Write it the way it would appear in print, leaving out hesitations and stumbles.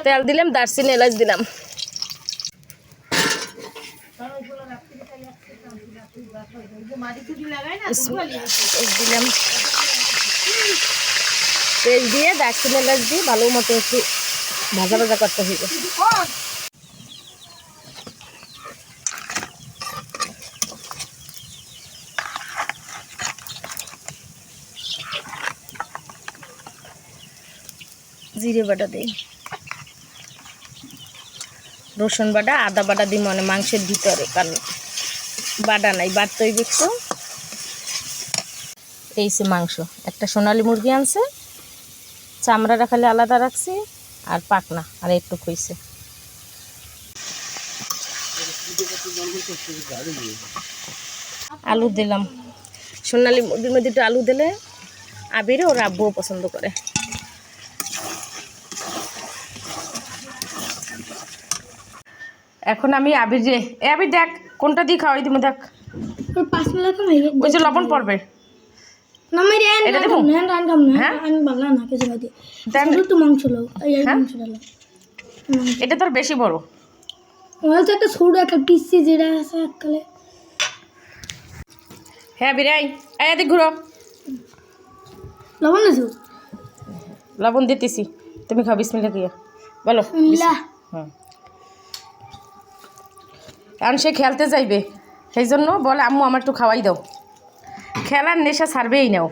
তেল দিলাম, দারচিনি এলাচ দিলাম, দিলাম তেল দিয়ে দারচিনি এলাচ দিয়ে ভালো মতো একটু ভাজা ভাজা করতে হবে। জিরে বাটা দিই, রসুন বাটা, আদা বাটা দিই মানে মাংসের ভিতরে, কারণ বাটা নাই, বাটতেই দেখছো। এই সে মাংস, একটা সোনালি মুরগি আনছে, চামড়াটা খালি আলাদা রাখছি, আর পাকনা আর একটু খুঁজছে। আলু দিলাম, সোনালি মুরগির মধ্যে একটু আলু দিলে আবিরে ওর আব্বুও পছন্দ করে। এখন আমি আবির যে আবির দেখ কোনটা দিয়ে খাওয়াই দিব, দেখ ওই যে লবণ পড়বে, এটা তোর বেশি বড়, একটা ছোট একটা পিসি যেটা আছে এককালে। হ্যাঁ বিরাই এদিক ঘুরো, লবণ আছে, লবণ দিতেছি, তুমি খাও, বিসমিল্লাহ দিয়া বলো। হুম, কারণ সে খেলতে যাইবে, সেই জন্য বলে আম্মু আমার একটু খাওয়াই দাও, খেলার নেশা ছাড়বেই নাও।